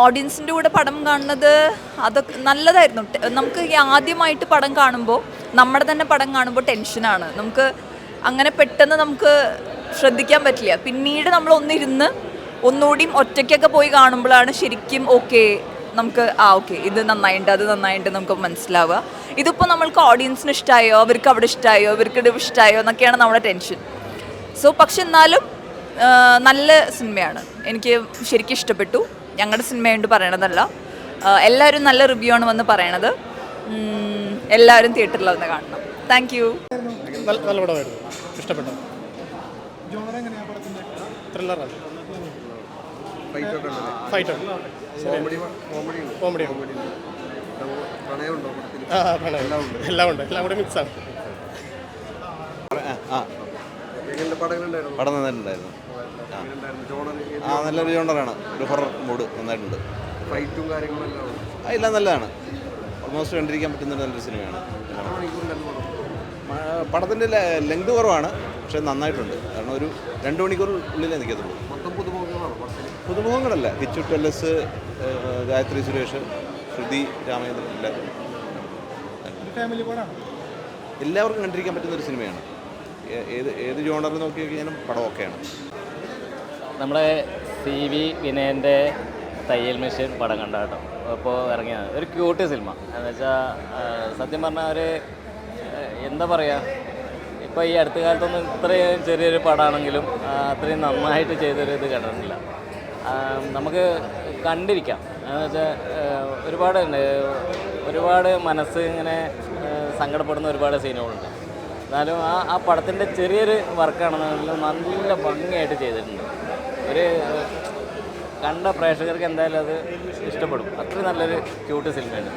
ഓഡിയൻസിൻ്റെ കൂടെ പടം കാണുന്നത് അതൊക്കെ നല്ലതായിരുന്നു. നമുക്ക് ഈ ആദ്യമായിട്ട് പടം കാണുമ്പോൾ, നമ്മുടെ തന്നെ പടം കാണുമ്പോൾ ടെൻഷനാണ്. നമുക്ക് അങ്ങനെ പെട്ടെന്ന് നമുക്ക് ശ്രദ്ധിക്കാൻ പറ്റില്ല. പിന്നീട് നമ്മൾ ഒന്നുകൂടിയും ഒറ്റയ്ക്കൊക്കെ പോയി കാണുമ്പോഴാണ് ശരിക്കും ഓക്കെ നമുക്ക് ഓക്കെ ഇത് നന്നായിട്ടുണ്ട് അത് നന്നായിട്ട് നമുക്ക് മനസ്സിലാവുക. ഇതിപ്പോൾ നമ്മൾക്ക് ഓഡിയൻസിന് ഇഷ്ടമായോ, അവർക്ക് അവിടെ ഇഷ്ടമായോ, ഇവർക്ക് ഇത് ഇഷ്ടമായോ എന്നൊക്കെയാണ് നമ്മുടെ ടെൻഷൻ. പക്ഷെ എന്നാലും നല്ല സിനിമയാണ്, എനിക്ക് ശരിക്കും ഇഷ്ടപ്പെട്ടു. ഞങ്ങളുടെ സിനിമയുണ്ട് പറയണതല്ല, എല്ലാവരും നല്ല റിവ്യൂ ആണ് വന്ന് പറയണത്. എല്ലാവരും തിയേറ്ററിൽ വന്ന് കാണണം. Thank you. നല്ല പടമായിരുന്നു, ഇഷ്ടപ്പെട്ടു. ത്രില്ലറാണ്, ഫൈറ്റ് കോമഡി എല്ലാം ഉണ്ട്, എല്ലാം കൂടെ മിക്സാണ്. പടം നന്നായിട്ടുണ്ടായിരുന്നു. നല്ലൊരു ജോണറാണ്, ഒരു ഹൊറർ മൂഡ് നന്നായിട്ടുണ്ട്. ഫൈറ്റും കാര്യങ്ങളെല്ലാം എല്ലാം നല്ലതാണ്, ഓൾമോസ്റ്റ് കണ്ടിരിക്കാൻ പറ്റുന്ന നല്ലൊരു സിനിമയാണ്. പടത്തിൻ്റെ ലെങ്ത് കുറവാണ്, പക്ഷെ നന്നായിട്ടുണ്ട്. കാരണം ഒരു 2 മണിക്കൂറിനുള്ളിലേ നിൽക്കത്തുള്ളൂ. പുതുമുഖങ്ങളല്ല, കിച്ചു ടെല്ലസ്, ഗായത്രി സുരേഷ്, ശ്രുതി രാമേന്ദ്രൻ, എല്ലാവർക്കും കണ്ടിരിക്കാൻ പറ്റുന്നൊരു സിനിമയാണ്. ഏത് ജോണറിൽ നോക്കി കഴിഞ്ഞാലും പടം ഒക്കെയാണ്. നമ്മുടെ CV വിനയൻ്റെ തയ്യൽ മെഷീൻ പടം കണ്ട കേട്ടോ. അപ്പോൾ ഇറങ്ങിയത് ഒരു ക്യൂട്ട് സിനിമ എന്ന് വെച്ചാൽ സത്യം പറഞ്ഞാൽ ഒരു എന്താ പറയുക, ഇപ്പോൾ ഈ അടുത്ത കാലത്തൊന്നും ഇത്രയും ചെറിയൊരു പടമാണെങ്കിലും അത്രയും നന്നായിട്ട് ചെയ്തൊരു ഇത് കണ്ടിട്ടില്ല. നമുക്ക് കണ്ടിരിക്കാം എന്ന് വെച്ചാൽ ഒരുപാട് മനസ്സ് ഇങ്ങനെ സങ്കടപ്പെടുന്ന ഒരുപാട് സീനുകളുണ്ട്. എന്നാലും ആ പടത്തിൻ്റെ ചെറിയൊരു വർക്കാണെന്നുണ്ടെങ്കിലും നല്ല ഭംഗിയായിട്ട് ചെയ്തിട്ടുണ്ട്. കണ്ട പ്രേക്ഷകർക്ക് എന്തായാലും അത് ഇഷ്ടപ്പെടും. അത്രയും നല്ലൊരു ക്യൂട്ട് സിനിമയാണ്.